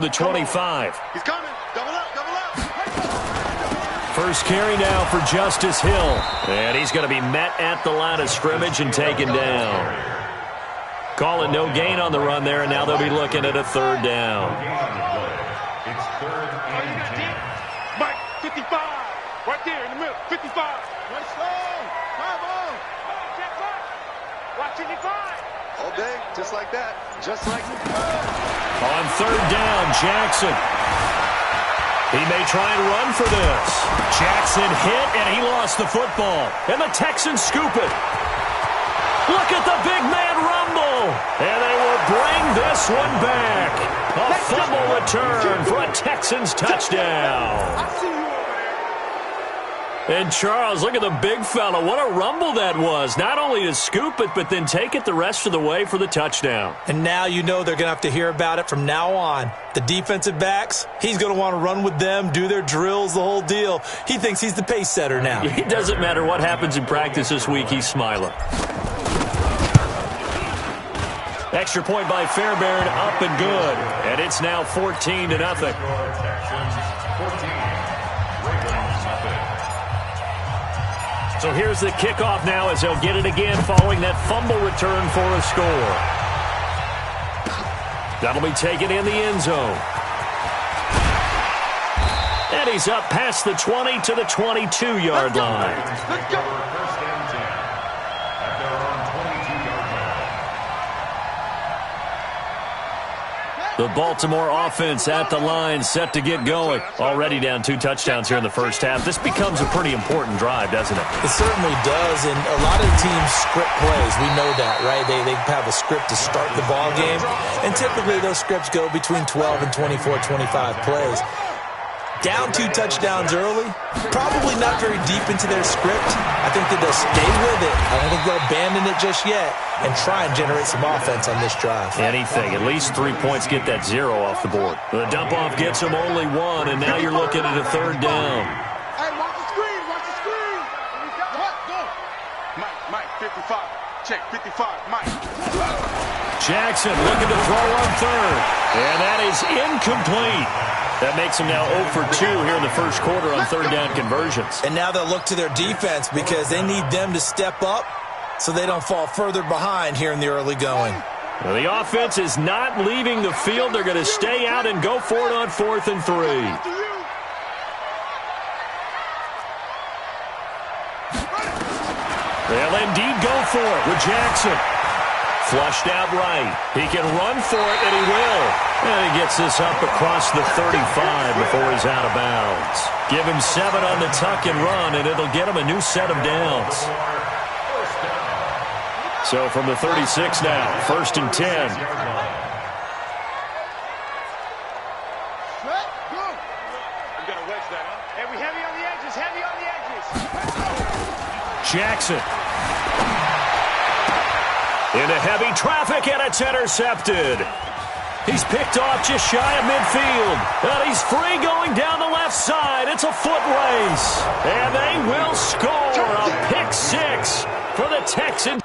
The 25. He's coming. Double up, double up. First carry now for Justice Hill. And he's going to be met at the line of scrimmage and taken down. Call it no gain on the run there, and now they'll be looking at a third down. It's third and 10. Mike, 55. Right there in the middle. 55. Right slow. Come on. Check back. Watch 55. All day, just like that. Just like On third down, Jackson. He may try and run for this. Jackson hit, and he lost the football. And the Texans scoop it. Look at the big man rumble. And they will bring this one back. A fumble return for a Texans touchdown. And Charles, look at the big fella. What a rumble that was. Not only to scoop it, but then take it the rest of the way for the touchdown. And now you know they're going to have to hear about it from now on. The defensive backs, he's going to want to run with them, do their drills, the whole deal. He thinks he's the pace setter now. It doesn't matter what happens in practice this week, he's smiling. Extra point by Fairbairn, up and good. And it's now 14-0. So here's the kickoff now as they'll get it again following that fumble return for a score. That'll be taken in the end zone. And he's up past the 20 to the 22-yard line. Let's go. The Baltimore offense at the line, set to get going. Already down 2 touchdowns here in the first half. This becomes a pretty important drive, doesn't it? It certainly does, and a lot of teams script plays. We know that, right? They have a script to start the ball game, and typically those scripts go between 12 and 24, 25 plays. Down 2 touchdowns early, probably not very deep into their script. I think that they'll stay with it. I don't think they'll abandon it just yet and try and generate some offense on this drive. Anything. At least 3 points get that 0 off the board. The dump-off gets them only 1, and now you're looking at a third down. Hey, watch the screen. Watch the screen. What? Go. Mike, 55. Check, 55. Mike. Jackson looking to throw on third. And that is incomplete. That makes them now 0 for 2 here in the first quarter on third down conversions. And now they'll look to their defense because they need them to step up so they don't fall further behind here in the early going. Well, the offense is not leaving the field. They're going to stay out and go for it on 4th and 3. They'll indeed go for it with Jackson. Flushed out right. He can run for it, and he will. And he gets this up across the 35 before he's out of bounds. Give him 7 on the tuck and run, and it'll get him a new set of downs. So from the 36 now, 1st and 10. Jackson. Into heavy traffic, and it's intercepted. He's picked off just shy of midfield. And he's free going down the left side. It's a foot race. And they will score a pick 6 for the Texans.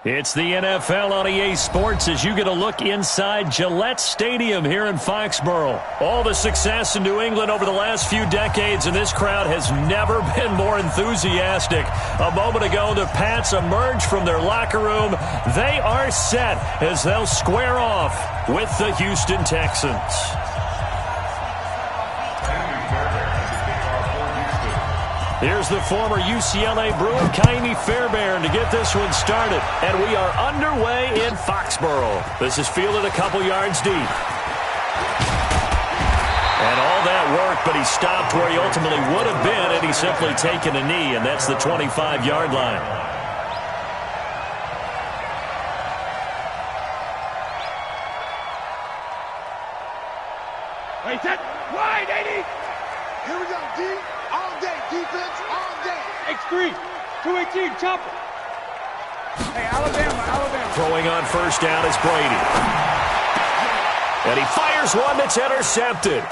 It's the NFL on EA Sports as you get a look inside Gillette Stadium here in Foxborough. All the success in New England over the last few decades, and this crowd has never been more enthusiastic. A moment ago, the Pats emerged from their locker room. They are set as they'll square off with the Houston Texans. Here's the former UCLA Bruin, Kaimi Fairbairn, to get this one started. And we are underway in Foxborough. This is fielded a couple yards deep. And all that work, but he stopped where he ultimately would have been had he simply taken a knee, and that's the 25-yard line. Wait, that wide, 80. Here we go, D. All day, defense, all day. X3, 218, chopper. Hey, Alabama. Throwing on first down is Brady. And he fires one that's intercepted.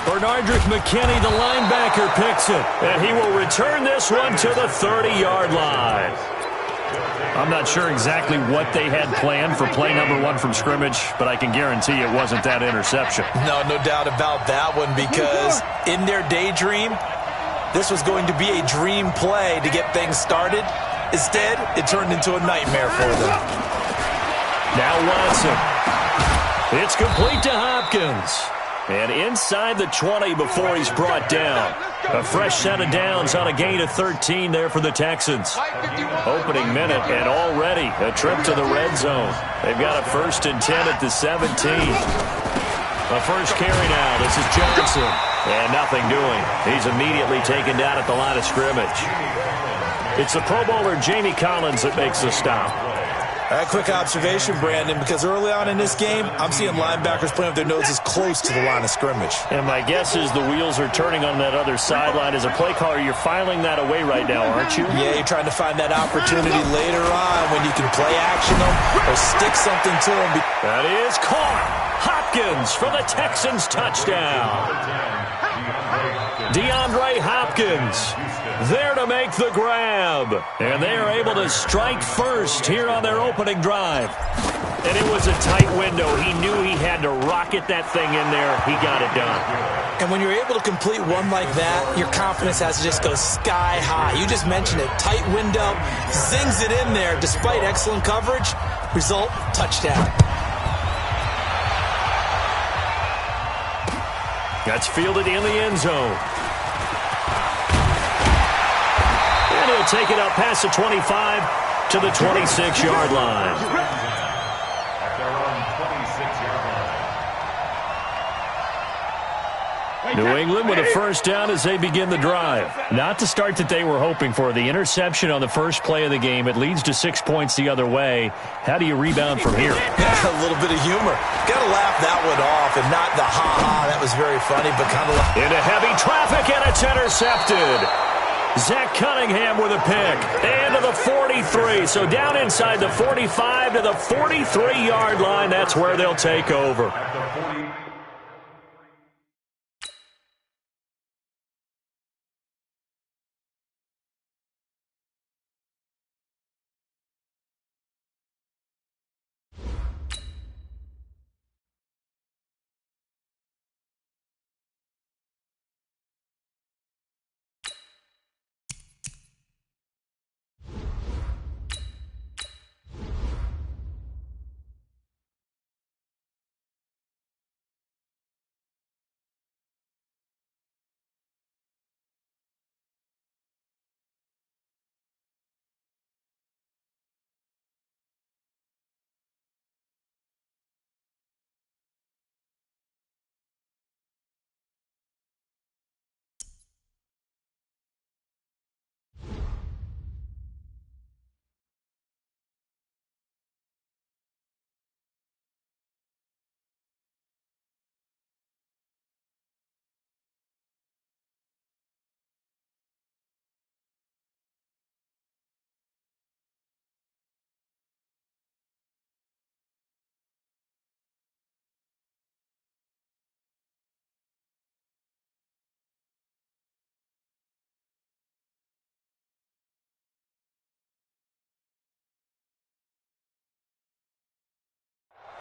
Bernardrick McKinney, the linebacker, picks it. And he will return this one to the 30-yard line. I'm not sure exactly what they had planned for play number one from scrimmage, but I can guarantee it wasn't that interception. No doubt about that one, because in their daydream, this was going to be a dream play to get things started. Instead, it turned into a nightmare for them. Now Watson. It's complete to Hopkins. And inside the 20 before he's brought down. A fresh set of downs on a gain of 13 there for the Texans. Opening minute, and already a trip to the red zone. They've got a 1st and 10 at the 17. A first carry now. This is Johnson. And nothing doing. He's immediately taken down at the line of scrimmage. It's the Pro Bowler Jamie Collins that makes the stop. A quick observation, Brandon, because early on in this game, I'm seeing linebackers playing with their noses close to the line of scrimmage. And my guess is the wheels are turning on that other sideline. As a play caller, you're filing that away right now, aren't you? Yeah, you're trying to find that opportunity later on when you can play action them or stick something to them. That is caught. Hopkins for the Texans touchdown. DeAndre Hopkins there to make the grab. And they are able to strike first here on their opening drive. And it was a tight window. He knew he had to rocket that thing in there. He got it done. And when you're able to complete one like that, your confidence has to just go sky high. You just mentioned it. Tight window, zings it in there despite excellent coverage. Result, touchdown. That's fielded in the end zone. And he'll take it up past the 25 to the 26-yard line. New England with a first down as they begin the drive. Not the start that they were hoping for. The interception on the first play of the game. It leads to 6 points the other way. How do you rebound from here? A little bit of humor. Got to laugh that one off, and not the ha-ha. That was very funny, but kind of like... Into heavy traffic, and it's intercepted. Zach Cunningham with a pick. And to the 43. So down inside the 45 to the 43-yard line. That's where they'll take over.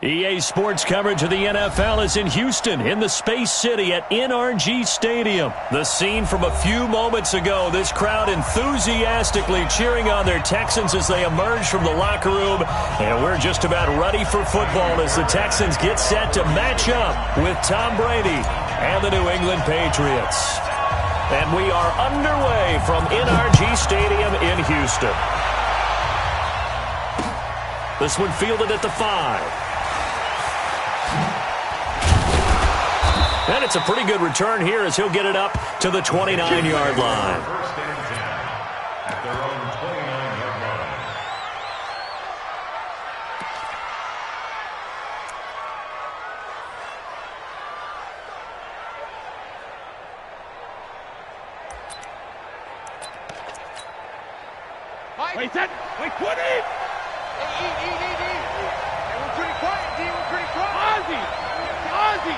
EA Sports coverage of the NFL is in Houston, in the Space City at NRG Stadium. The scene from a few moments ago, this crowd enthusiastically cheering on their Texans as they emerge from the locker room. And we're just about ready for football as the Texans get set to match up with Tom Brady and the New England Patriots. And we are underway from NRG Stadium in Houston. This one fielded at the 5. And it's a pretty good return here as he'll get it up to the 29-yard line. First and 10 at their own 29-yard line. Wait, set. Wait, 20. They were pretty quiet, D. We're pretty quiet. Ozzy.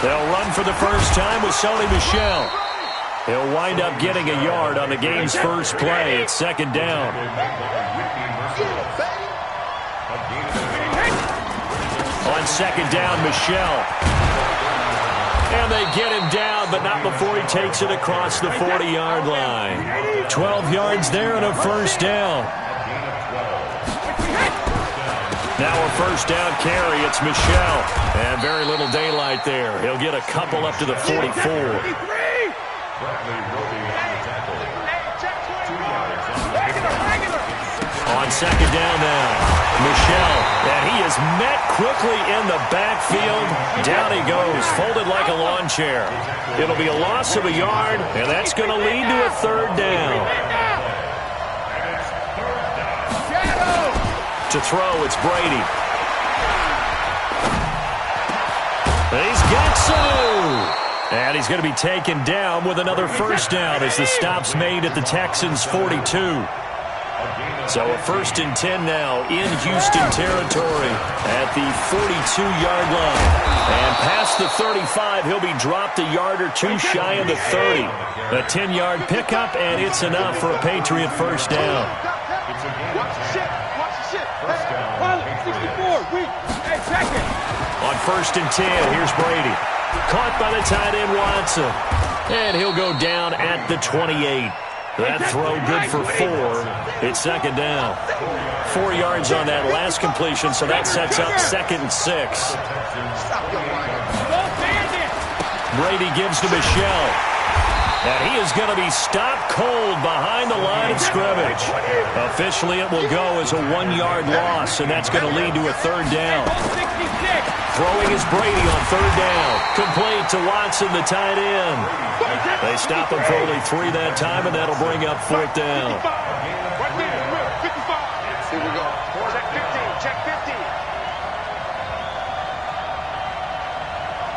They'll run for the first time with Sony Michel. He'll wind up getting a yard on the game's first play. It's second down. On second down, Michel. And they get him down, but not before he takes it across the 40-yard line. 12 yards there and a first down. Now a first down carry. It's Michel. And very little daylight there. He'll get a couple up to the 44. On second down now, Michel. And he is met quickly in the backfield. Down he goes, folded like a lawn chair. It'll be a loss of a yard, and that's going to lead to a third down. To throw, it's Brady. He's got Sanu. And he's going to be taken down with another first down as the stop's made at the Texans' 42. So a first and 10 now in Houston territory at the 42-yard line. And past the 35, he'll be dropped a yard or two shy of the 30. A 10-yard pickup, and it's enough for a Patriot first down. On first and 10, here's Brady. Caught by the tight end Watson. And he'll go down at the 28. That throw good for 4. It's second down. 4 yards on that last completion, so that sets up second and 6. Brady gives to Michel. And he is going to be stopped cold behind the line of scrimmage. Officially, it will go as a 1-yard loss, and that's going to lead to a third down. Throwing is Brady on third down. Complete to Watson, the tight end. They stop him for only 3 that time, and that'll bring up fourth down. Here we go. Check 15. Check 15.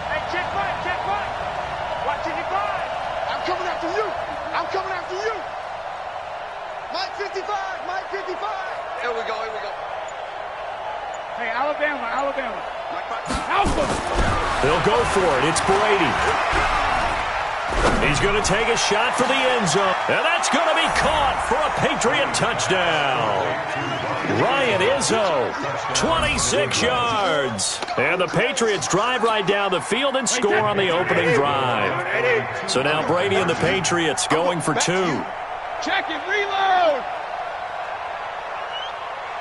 Hey, check 5. Check 5. Watching you 5. I'm coming after you. I'm coming after you. Mike 55. Mike 55. Here we go. Here we go. Hey, Alabama. They'll go for it. It's Brady. He's going to take a shot for the end zone. And that's going to be caught for a Patriot touchdown. Ryan Izzo, 26 yards. And the Patriots drive right down the field and score on the opening drive. So now Brady and the Patriots going for 2. Check it, reload.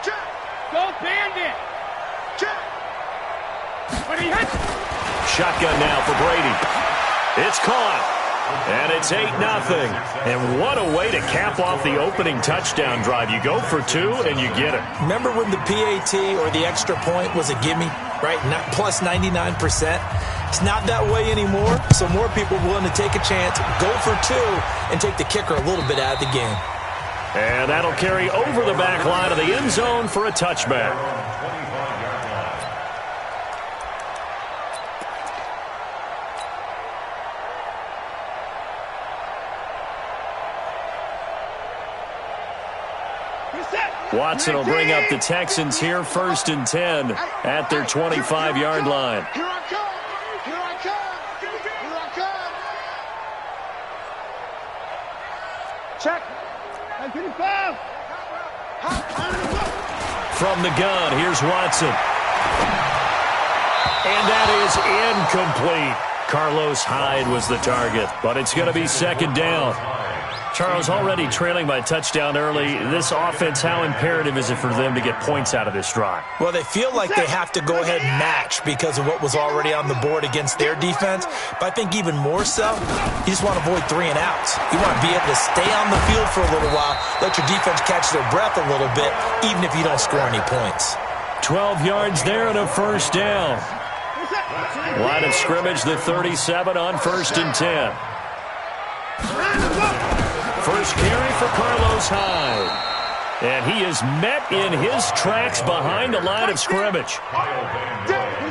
Check. Go Bandit. Check. When he hits. Shotgun now for Brady. It's caught. And it's 8-0. And what a way to cap off the opening touchdown drive. You go for 2 and you get it. Remember when the PAT or the extra point was a gimme, right? Not plus 99%. It's not that way anymore. So more people are willing to take a chance, go for 2, and take the kicker a little bit out of the game. And that'll carry over the back line of the end zone for a touchback. Watson will bring up the Texans here, first and 10 at their 25-yard line. Here I come. Here I come. Here I come. Check. 55. From the gun, here's Watson. And that is incomplete. Carlos Hyde was the target, but it's going to be second down. Charles, already trailing by a touchdown early. This offense, how imperative is it for them to get points out of this drive? Well, they feel like they have to go ahead and match because of what was already on the board against their defense. But I think even more so, you just want to avoid 3 and outs. You want to be able to stay on the field for a little while, let your defense catch their breath a little bit, even if you don't score any points. 12 yards there and a first down. Line of scrimmage, the 37 on 1st and 10. First carry for Carlos Hyde. And he is met in his tracks behind the line of scrimmage.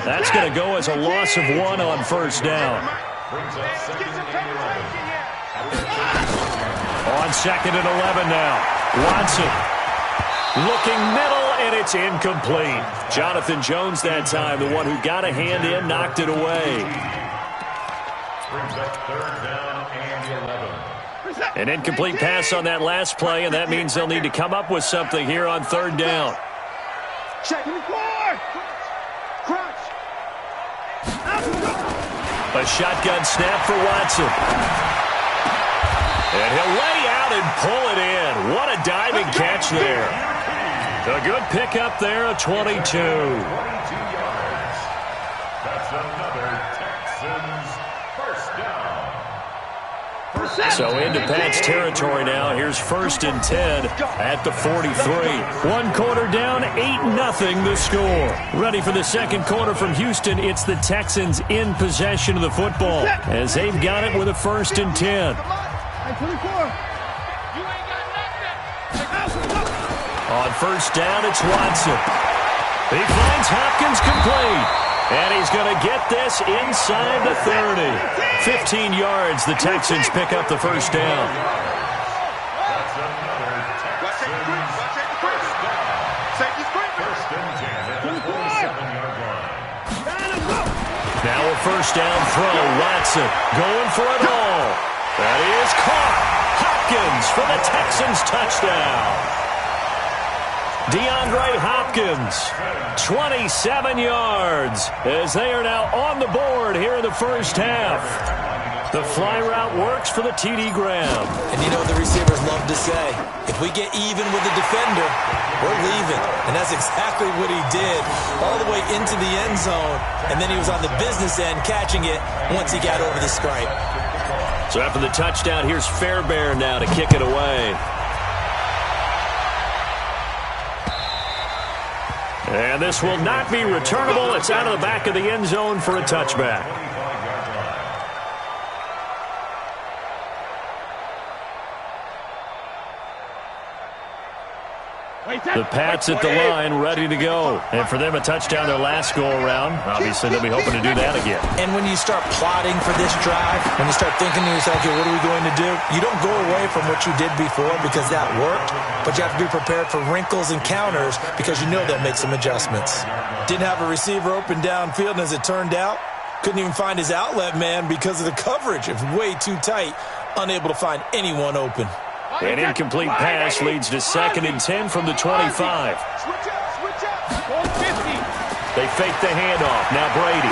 That's going to go as a loss of 1 on 1st down. On 2nd and 11 now. Watson looking middle, and it's incomplete. Jonathan Jones that time, the one who got a hand in, knocked it away. Brings up 3rd down and 11. An incomplete pass on that last play, and that means they'll need to come up with something here on 3rd down. A shotgun snap for Watson. And he'll lay out and pull it in. What a diving catch there. A good pickup there, a 22. 22 yards. That's another Texans first down. So into Pat's territory now. Here's 1st and 10 at the 43. 1 quarter down, 8-0 the score. Ready for the 2nd quarter from Houston. It's the Texans in possession of the football as they've got it with a 1st and 10. On 1st down, it's Watson. He finds Hopkins complete. And he's going to get this inside the 30. 15 yards, the Texans pick up the 1st down. That's another Texans first down. 1st and 10 at the 47-yard line. Now a 1st down throw. Watson going for it all. That is caught. Hopkins for the Texans touchdown. DeAndre Hopkins, 27 yards, as they are now on the board here in the 1st half. The fly route works for the TD Graham. And you know the receivers love to say, if we get even with the defender, we're leaving. And that's exactly what he did, all the way into the end zone. And then he was on the business end catching it once he got over the stripe. So after the touchdown, here's Fairbairn now to kick it away. And this will not be returnable. It's out of the back of the end zone for a touchback. The Pats at the line, ready to go. And for them, a touchdown their last go-around. Obviously, they'll be hoping to do that again. And when you start plotting for this drive, when you start thinking to yourself, okay, what are we going to do? You don't go away from what you did before because that worked, but you have to be prepared for wrinkles and counters because you know they'll make some adjustments. Didn't have a receiver open downfield, and as it turned out, couldn't even find his outlet man because of the coverage. It was way too tight, unable to find anyone open. An incomplete pass leads to 2nd and 10 from the 25. They fake the handoff. Now Brady.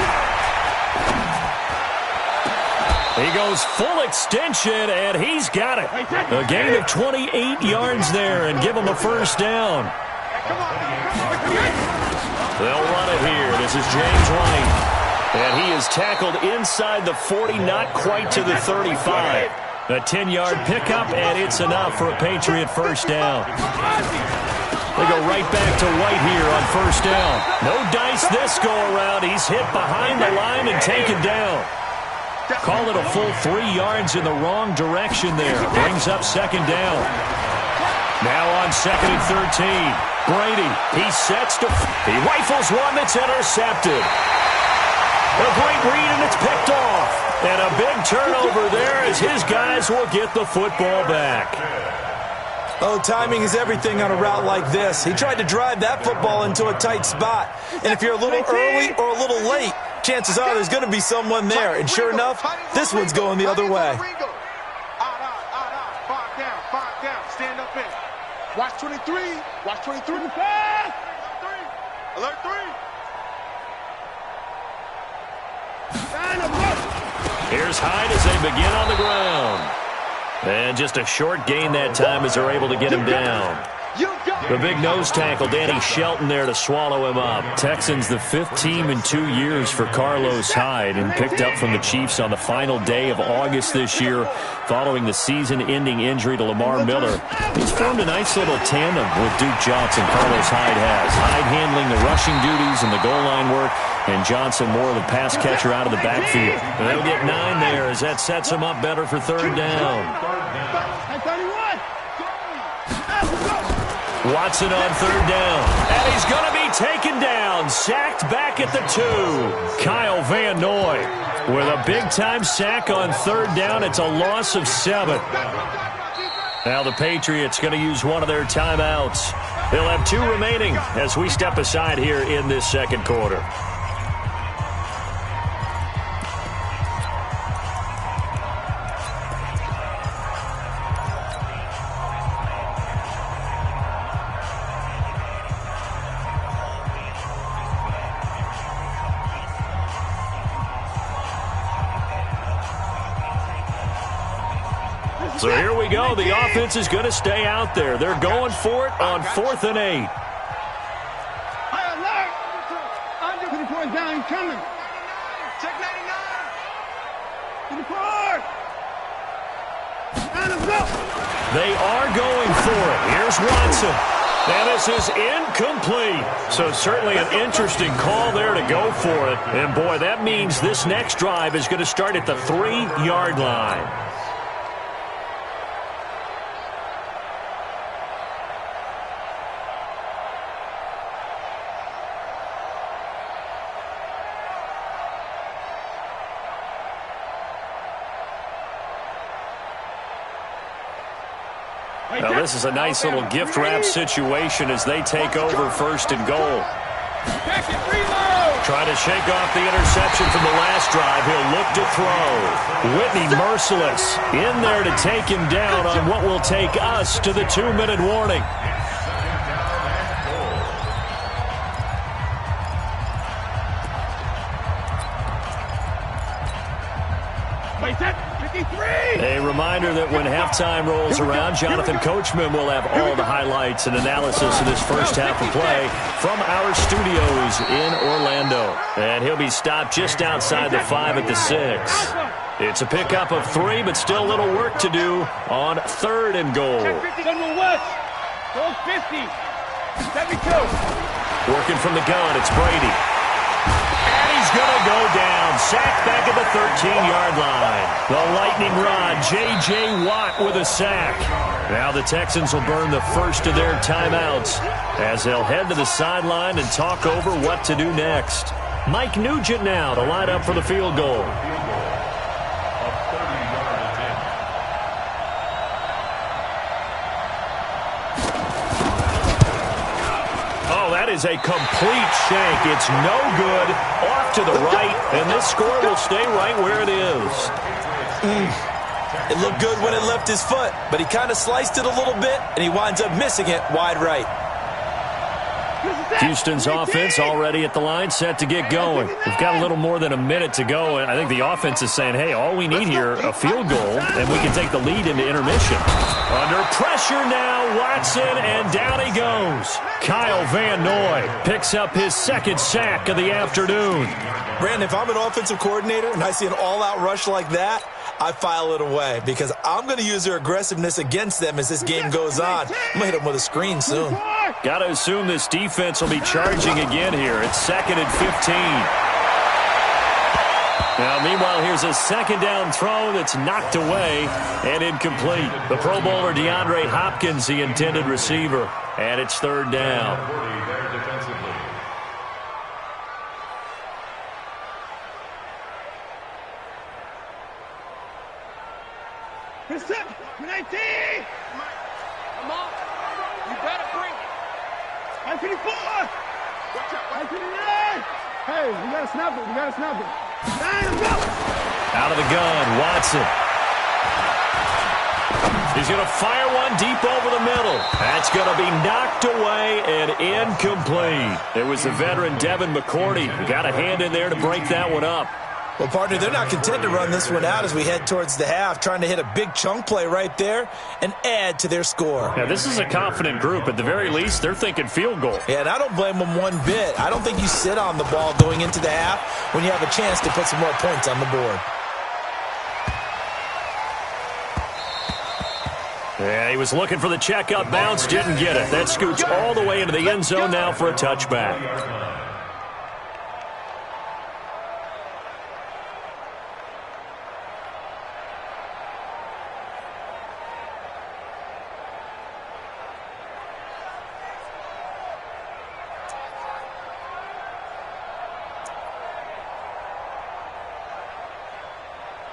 He goes full extension, and he's got it. A gain of 28 yards there and give him a 1st down. They'll run it here. This is James White. And he is tackled inside the 40, not quite to the 35. A 10-yard pickup, and it's enough for a Patriot 1st down. They go right back to White here on 1st down. No dice this go-around. He's hit behind the line and taken down. Call it a full 3 yards in the wrong direction there. Brings up 2nd down. Now on 2nd and 13. Brady, he sets to... He rifles one that's intercepted. A great read, and it's picked off. And a big turnover there as his guys will get the football back. Oh, timing is everything on a route like this. He tried to drive that football into a tight spot. And if you're a little early or a little late, chances are there's going to be someone there. And sure enough, this one's going the other way. 5 down, stand up in. Watch 23, watch 23. Alert 3. Here's Hyde as they begin on the ground. And just a short gain that time as they're able to get him down. The big nose tackle, Danny Shelton, there to swallow him up. Texans, the 5th team in 2 years for Carlos Hyde, and picked up from the Chiefs on the final day of August this year following the season-ending injury to Lamar Miller. He's formed a nice little tandem with Duke Johnson, Carlos Hyde has. Hyde handling the rushing duties and the goal line work, and Johnson more of the pass catcher out of the backfield. And they'll get 9 there as that sets him up better for 3rd down. Watson on 3rd down, and he's going to be taken down, sacked back at the 2. Kyle Van Noy with a big-time sack on 3rd down. It's a loss of 7. Now the Patriots going to use one of their timeouts. They'll have 2 remaining as we step aside here in this 2nd quarter. So here we go. The offense is going to stay out there. They're going for it on 4th and 8. Under 24 down, coming. Check 99. 24. And let's go. They are going for it. Here's Watson. And this is incomplete. So certainly an interesting call there to go for it. And boy, that means this next drive is going to start at the 3-yard line. Now this is a nice little gift wrap situation as they take over 1st and goal. Trying to shake off the interception from the last drive. He'll look to throw. Whitney merciless in there to take him down on what will take us to the 2-minute warning. A reminder that when halftime rolls around, Jonathan Coachman will have all the highlights and analysis of this first half of play from our studios in Orlando. And he'll be stopped just outside the 5 at the 6. It's a pickup of 3, but still a little work to do on 3rd and goal. Working from the gun, it's Brady. He's going to go down, sacked back at the 13-yard line. The lightning rod, J.J. Watt with a sack. Now the Texans will burn the first of their timeouts as they'll head to the sideline and talk over what to do next. Mike Nugent now to line up for the field goal. That is a complete shank. It's no good. Off to the right, and this score will stay right where it is. It looked good when it left his foot, but he kind of sliced it a little bit, and he winds up missing it wide right. Houston's offense already at the line, set to get going. We've got a little more than a minute to go, and I think the offense is saying, hey, all we need here, a field goal, and we can take the lead into intermission. Under pressure now, Watson, and down he goes. Kyle Van Noy picks up his 2nd sack of the afternoon. Brandon, if I'm an offensive coordinator and I see an all-out rush like that, I file it away because I'm going to use their aggressiveness against them as this game goes on. I'm going to hit them with a screen soon. Got to assume this defense will be charging again here. It's 2nd and 15. Now, meanwhile, here's a 2nd down throw that's knocked away and incomplete. The Pro Bowler DeAndre Hopkins, the intended receiver, and it's 3rd down. Come on. You better bring it. 154. Watch out. 159. Hey, we got to snap it. We got to snap it. Go. Out of the gun, Watson. He's going to fire one deep over the middle. That's going to be knocked away and incomplete. It was the veteran Devin McCourty who got a hand in there to break that one up. Well, partner, they're not content to run this one out as we head towards the half, trying to hit a big chunk play right there and add to their score. Yeah, this is a confident group. At the very least, they're thinking field goal. Yeah, and I don't blame them one bit. I don't think you sit on the ball going into the half when you have a chance to put some more points on the board. Yeah, he was looking for the check-up bounce, didn't get it. That scoots all the way into the end zone now for a touchback.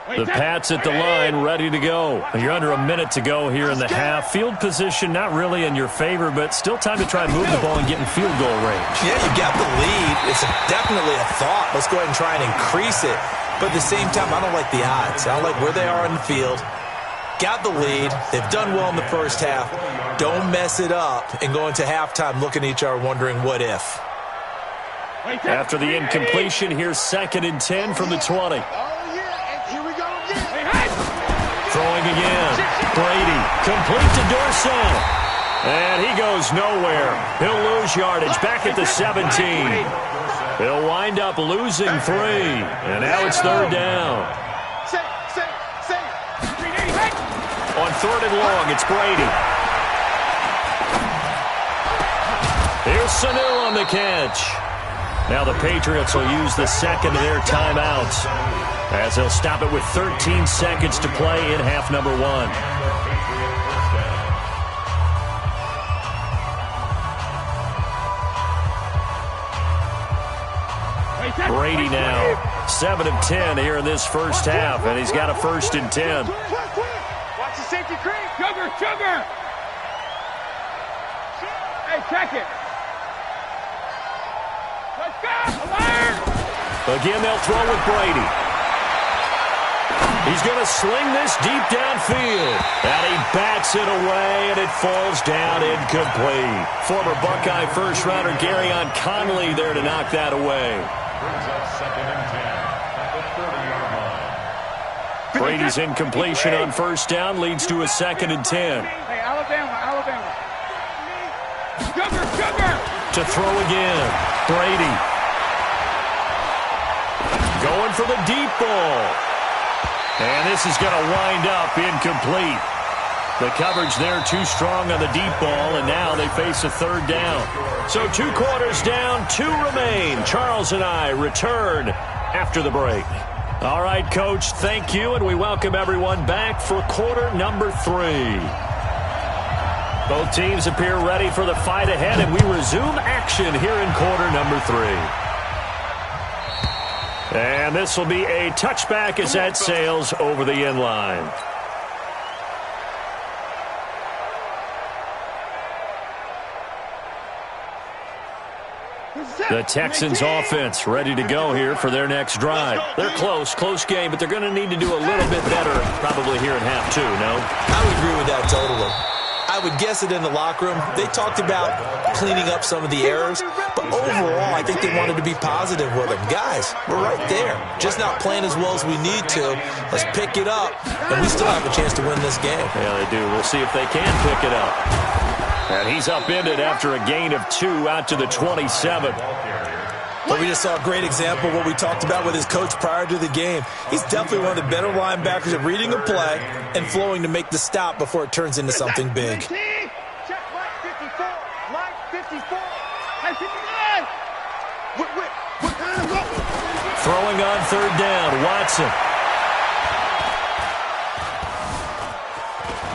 The Pats at the line, ready to go. You're under a minute to go here in the half. Field position not really in your favor, but still time to try and move the ball and get in field goal range. Yeah, you got the lead. It's definitely a thought. Let's go ahead and try and increase it. But at the same time, I don't like the odds. I don't like where they are in the field. Got the lead. They've done well in the first half. Don't mess it up and go into halftime looking at each other wondering what if. After the incompletion, here's 2nd and 10 from the 20. Throwing again. Brady, complete to Dorsett. And he goes nowhere. He'll lose yardage back at the 17. He'll wind up losing 3. And now it's 3rd down. On 3rd and long, it's Brady. Here's Sanu on the catch. Now the Patriots will use the second of their timeouts, as they'll stop it with 13 seconds to play in half number 1. Brady now, 7 of 10 here in this first half, and he's got a 1st and 10. Watch the safety creep. Sugar. Hey, check it. Let's go. Alert. Again, they'll throw with Brady. He's going to sling this deep downfield. And he bats it away, and it falls down incomplete. Former Buckeye first-rounder Garyon Conley there to knock that away. Brings up 2nd and 10 at the 30-yard line. Brady's incompletion on 1st down leads to a 2nd and 10. Hey, Alabama. Sugar. To throw again. Brady. Going for the deep ball. And this is going to wind up incomplete. The coverage there too strong on the deep ball, and now they face a 3rd down. So 2 quarters down, 2 remain. Charles and I return after the break. All right, Coach, thank you, and we welcome everyone back for quarter number 3. Both teams appear ready for the fight ahead, and we resume action here in quarter number 3. And this will be a touchback as that sails over the end line. The Texans offense ready to go here for their next drive. They're close game, but they're going to need to do a little bit better probably here in half 2, no? I would agree with that totally. I would guess it in the locker room. They talked about cleaning up some of the errors, but overall, I think they wanted to be positive with them. Guys, we're right there. Just not playing as well as we need to. Let's pick it up, and we still have a chance to win this game. Yeah, they do. We'll see if they can pick it up. And he's upended after a gain of 2 out to the 27. But we just saw a great example of what we talked about with his coach prior to the game. He's definitely one of the better linebackers at reading a play and flowing to make the stop before it turns into something big. Check Mike 54. Mike 54. Hey, 59. Throwing on 3rd down, Watson.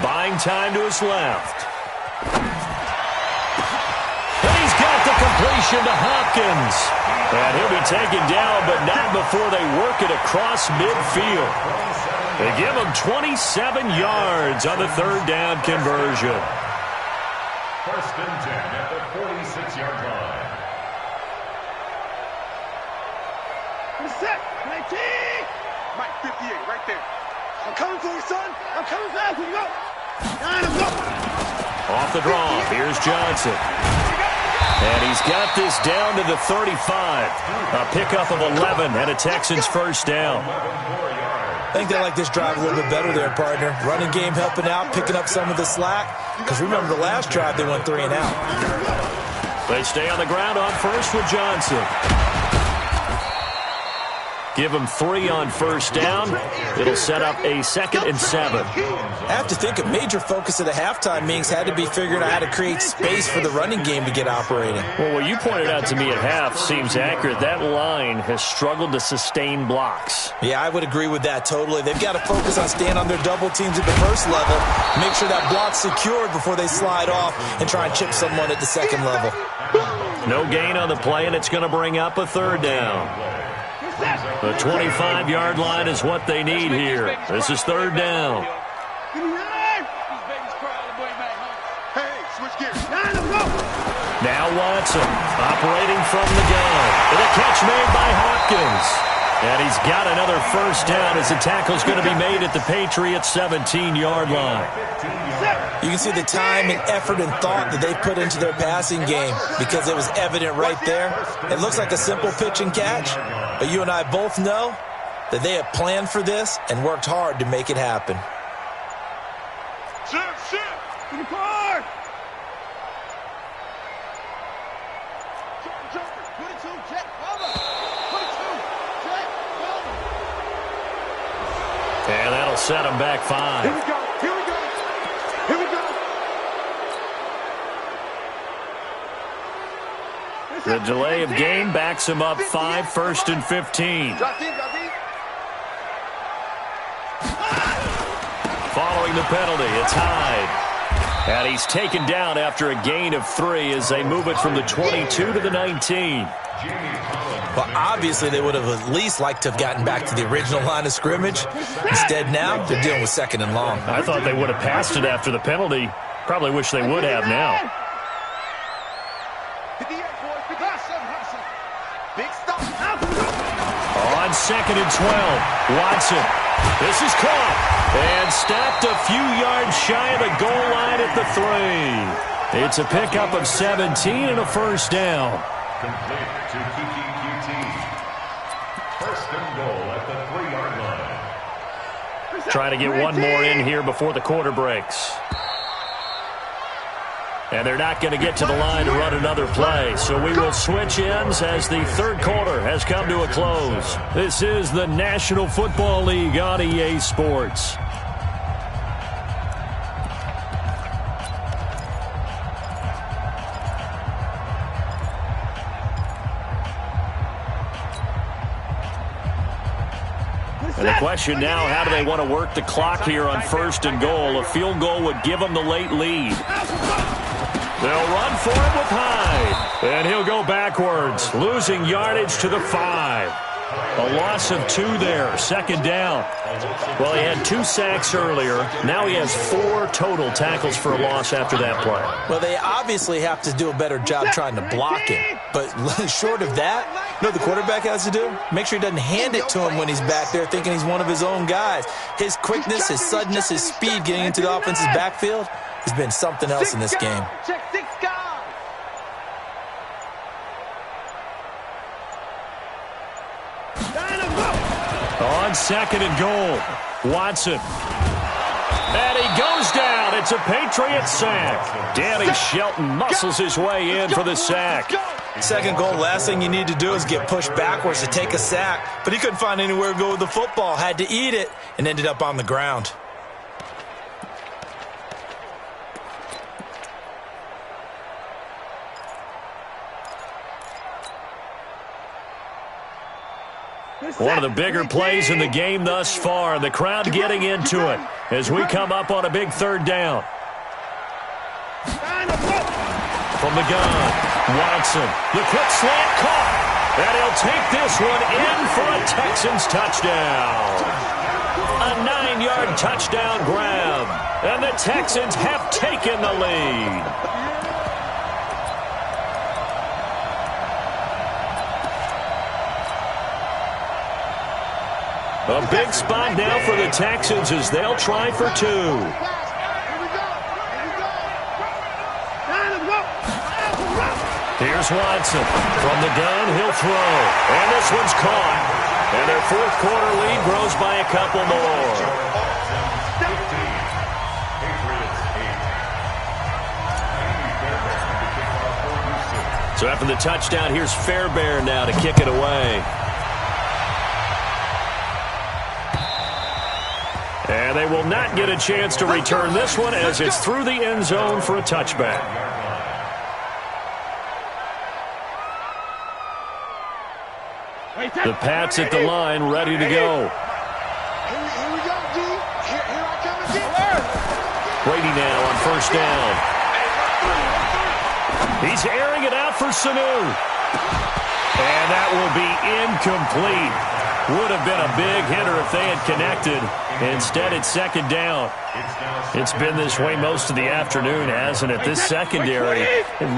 Buying time to his left. And he's got the completion to Hopkins. And he'll be taken down, but not before they work it across midfield. They give him 27 yards on the 3rd down conversion. 1st and 10 at the 46-yard line. Set. 19. Mike 58 right there. I'm coming for you, son. I'm coming fast. Here you go. the draw. Here's Johnson. And he's got this down to the 35. A pickup of 11 and a Texans first down. I think they like this drive a little bit better there, partner. Running game helping out, picking up some of the slack. Because remember the last drive, they went 3 and out. They stay on the ground on first with Johnson. Give him 3 on first down. It'll set up a 2nd and 7. I have to think a major focus of the halftime meetings had to be figuring out how to create space for the running game to get operating. Well, what you pointed out to me at half seems accurate. That line has struggled to sustain blocks. Yeah, I would agree with that totally. They've got to focus on staying on their double teams at the first level, make sure that block's secured before they slide off and try and chip someone at the second level. No gain on the play, and it's going to bring up a 3rd down. The 25-yard line is what they need here. This is 3rd down. Now Watson operating from the gun. And a catch made by Hopkins. And he's got another first down as the tackle's going to be made at the Patriots' 17-yard line. You can see the time and effort and thought that they put into their passing game because it was evident right there. It looks like a simple pitch and catch, but you and I both know that they have planned for this and worked hard to make it happen. To the car! And that'll set him back 5. Here we go. Here we go. Here we go. The delay of game backs him up 5, 1st and 15. Following the penalty, it's Hyde. And he's taken down after a gain of 3 as they move it from the 22 to the 19. But obviously they would have at least liked to have gotten back to the original line of scrimmage. Instead now, they're dealing with 2nd and long. I thought they would have passed it after the penalty. Probably wish they would have now. On 2nd and 12, Watson. This is caught and stopped a few yards shy of the goal line at the 3. It's a pickup of 17 and a first down. Complete to QT. First and goal at the 3-yard line. Trying to get one more in here before the quarter breaks. And they're not going to get to the line to run another play. So we will switch ends as the 3rd quarter has come to a close. This is the National Football League on EA Sports. And the question now, how do they want to work the clock here on 1st and goal? A field goal would give them the late lead. They'll run for it with Hyde. And he'll go backwards, losing yardage to the 5. A loss of 2 there, 2nd down. Well, he had 2 sacks earlier. Now he has 4 total tackles for a loss after that play. Well, they obviously have to do a better job trying to block him. But short of that, you know what the quarterback has to do? Make sure he doesn't hand it to him when he's back there thinking he's one of his own guys. His quickness, his suddenness, his speed getting into the offense's backfield has been something else in this game. On 2nd and goal, Watson. And he goes down. It's a Patriot sack. Danny Shelton muscles his way in for the sack. 2nd goal, last thing you need to do is get pushed backwards to take a sack. But he couldn't find anywhere to go with the football. Had to eat it and ended up on the ground. One of the bigger plays in the game thus far. The crowd getting into it as we come up on a big 3rd down. From the gun, Watson. The quick slant caught. And he'll take this one in for a Texans touchdown. A 9-yard touchdown grab. And the Texans have taken the lead. A big spot now for the Texans as they'll try for 2. Here's Watson. From the gun, he'll throw. And this one's caught. And their fourth quarter lead grows by a couple more. So after the touchdown, here's Fairbairn now to kick it away. And they will not get a chance to return this one as it's through the end zone for a touchback. The Pats at the line, ready to go. Here we go, D. Here I come again. Brady now on first down. He's airing it out for Sanu. And that will be incomplete. Would have been a big hitter if they had connected. Instead, it's second down. It's been this way most of the afternoon, hasn't it? This secondary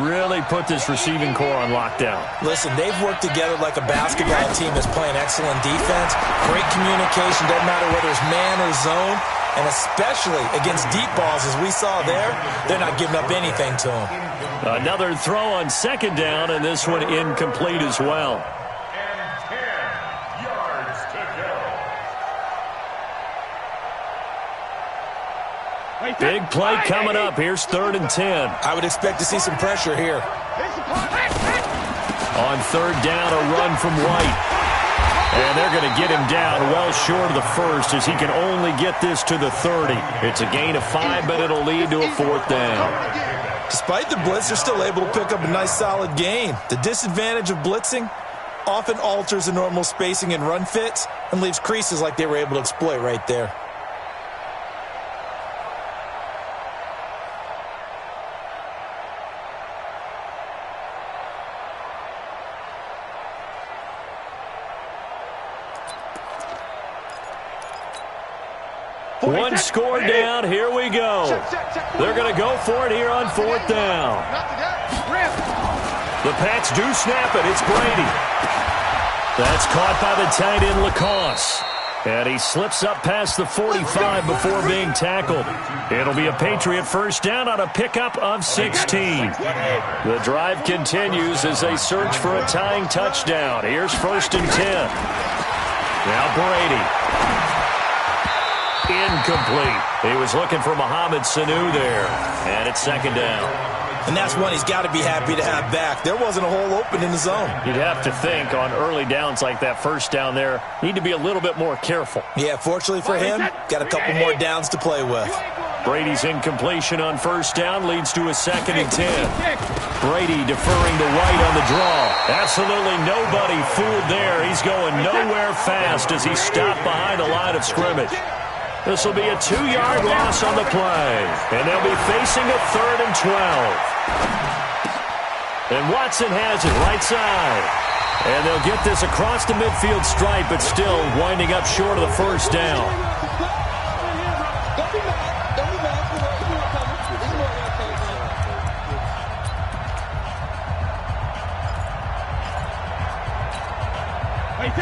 really put this receiving core on lockdown. Listen, they've worked together like a basketball team that's playing excellent defense. Great communication, doesn't matter whether it's man or zone. And especially against deep balls, as we saw there, they're not giving up anything to them. Another throw on second down, and this one incomplete as well. Big play coming up. Here's 3rd and 10. I would expect to see some pressure here. On third down, a run from White. And they're going to get him down well short of the first as he can only get this to the 30. It's a gain of 5, but it'll lead to a 4th down. Despite the blitz, they're still able to pick up a nice solid gain. The disadvantage of blitzing often alters the normal spacing and run fits and leaves creases like they were able to exploit right there. One score down. Here we go. They're going to go for it here on 4th down. The Pats do snap it. It's Brady. That's caught by the tight end, Lacoste. And he slips up past the 45 before being tackled. It'll be a Patriot first down on a pickup of 16. The drive continues as they search for a tying touchdown. Here's 1st and 10. Now Brady. Incomplete. He was looking for Mohamed Sanu there. And it's second down. And that's one he's got to be happy to have back. There wasn't a hole open in the zone. You'd have to think on early downs like that first down there, need to be a little bit more careful. Yeah, fortunately for him, got a couple more downs to play with. Brady's incompletion on first down leads to a 2nd and 10. Brady deferring to White on the draw. Absolutely nobody fooled there. He's going nowhere fast as he stopped behind the line of scrimmage. This will be a 2-yard loss on the play. And they'll be facing a 3rd and 12. And Watson has it right side. And they'll get this across the midfield stripe, but still winding up short of the first down.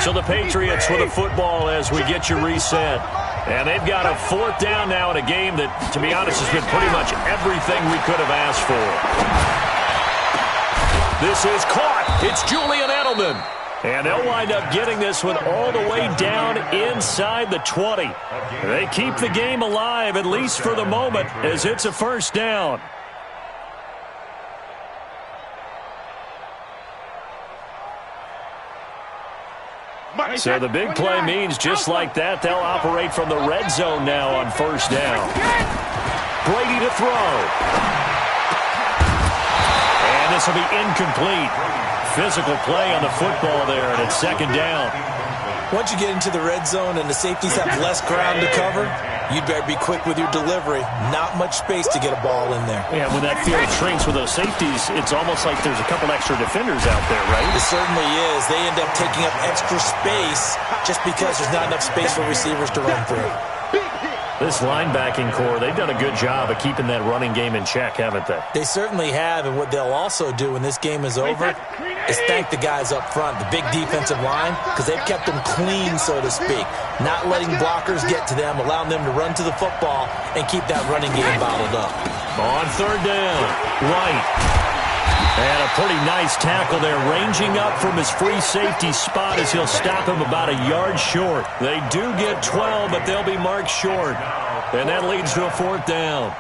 So the Patriots with a football as we get you reset. And they've got a 4th down now in a game that, to be honest, has been pretty much everything we could have asked for. This is caught. It's Julian Edelman. And they'll wind up getting this one all the way down inside the 20. They keep the game alive, at least for the moment, as it's a first down. So the big play means just like that, they'll operate from the red zone now on first down. Brady to throw. And this will be incomplete. Physical play on the football there, and it's second down. Once you get into the red zone and the safeties have less ground to cover, you'd better be quick with your delivery. Not much space to get a ball in there. Yeah, when that field shrinks with those safeties, it's almost like there's a couple extra defenders out there, right? It certainly is. They end up taking up extra space just because there's not enough space for receivers to run through. This linebacking core, they've done a good job of keeping that running game in check, haven't they? They certainly have, and what they'll also do when this game is over is thank the guys up front, the big defensive line, because they've kept them clean, so to speak. Not letting blockers get to them, allowing them to run to the football and keep that running game bottled up. On third down, White. And a pretty nice tackle there, ranging up from his free safety spot as he'll stop him about a yard short. They do get 12, but they'll be marked short. And that leads to a 4th down.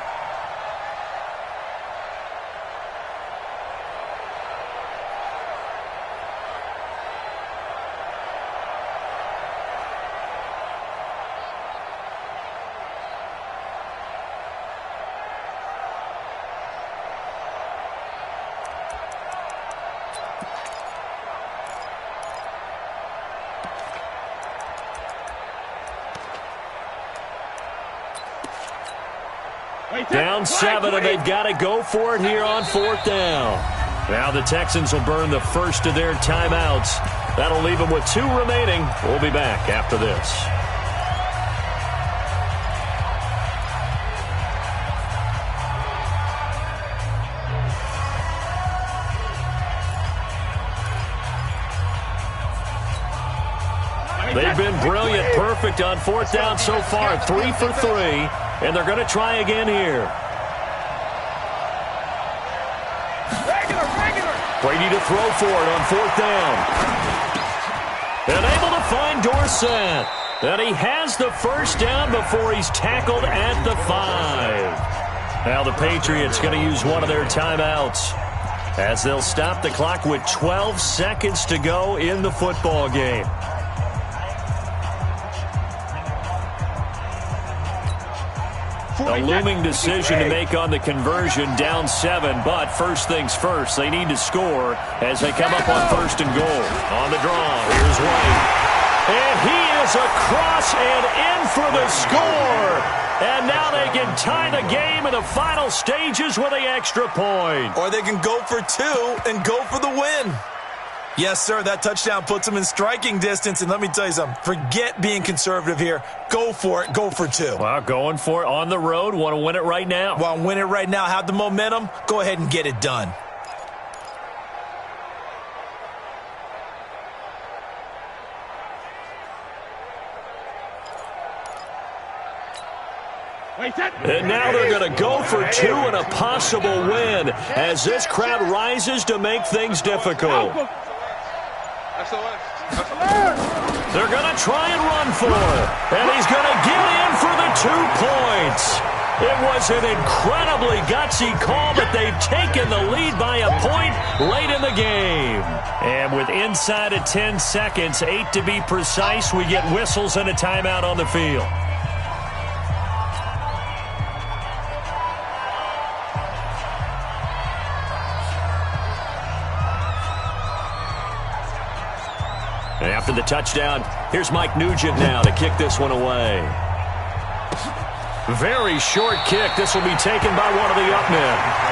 Down 7, and they've got to go for it here on 4th down. Now the Texans will burn the first of their timeouts. That'll leave them with 2 remaining. We'll be back after this. They've been brilliant, perfect on 4th down so far, 3 for 3. And they're going to try again here. Brady to throw for it on 4th down. And able to find Dorsett. And he has the first down before he's tackled at the 5. Now the Patriots going to use one of their timeouts as they'll stop the clock with 12 seconds to go in the football game. A looming decision to make on the conversion, down 7, but first things first, they need to score as they come up on 1st and goal. On the draw, here's White. And he is across and in for the score. And now they can tie the game in the final stages with the extra point. Or they can go for 2 and go for the win. Yes, sir, that touchdown puts them in striking distance. And let me tell you something, forget being conservative here. Go for it. Go for 2. Well, going for it on the road. Want to win it right now. Want to win it right now. Have the momentum. Go ahead and get it done. And now they're going to go for 2 and a possible win as this crowd rises to make things difficult. They're going to try and run for it. And he's going to get in for the 2 points. It was an incredibly gutsy call, but they've taken the lead by a point late in the game. And with inside of 10 seconds, 8 to be precise, we get whistles and a timeout on the field. After the touchdown, here's Mike Nugent now to kick this one away. Very short kick. This will be taken by one of the up men.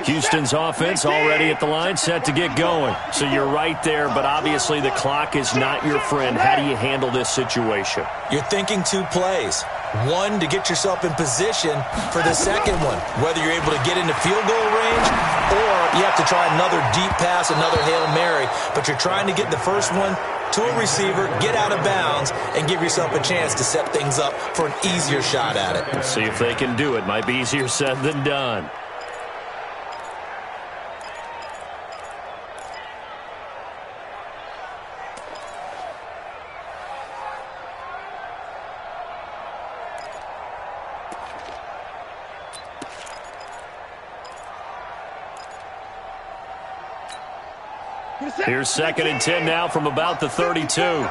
Houston's offense already at the line, set to get going. So you're right there, but obviously the clock is not your friend. How do you handle this situation? You're thinking 2 plays. 1 to get yourself in position for the second one, whether you're able to get into field goal range or you have to try another deep pass, another Hail Mary. But you're trying to get the first one to a receiver, get out of bounds, and give yourself a chance to set things up for an easier shot at it. Let's see if they can do it. Might be easier said than done. Here's 2nd and 10 now from about the 32.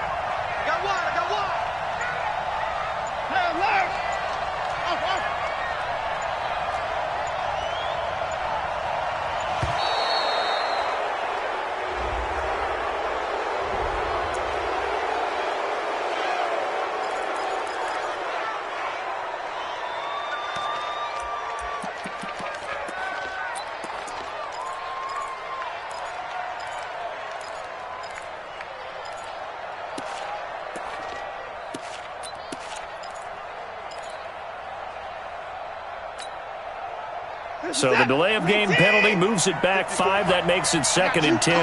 So the delay of game penalty moves it back 5. That makes it 2nd and 10.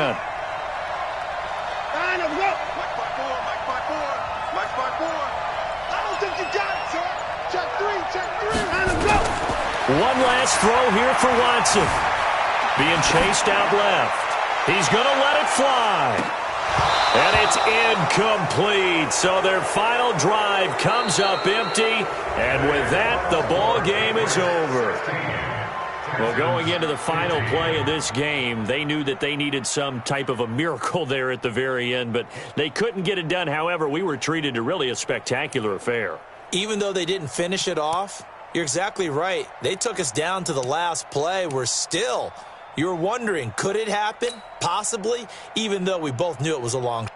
Mike 5-4. I don't think you got it, sir. Check 3. Line up, go. One last throw here for Watson. Being chased out left. He's going to let it fly. And it's incomplete. So their final drive comes up empty. And with that, the ball game is over. Well, going into the final play of this game, they knew that they needed some type of a miracle there at the very end, but they couldn't get it done. However, we were treated to really a spectacular affair. Even though they didn't finish it off, you're exactly right. They took us down to the last play. You're wondering, could it happen? Possibly, even though we both knew it was a long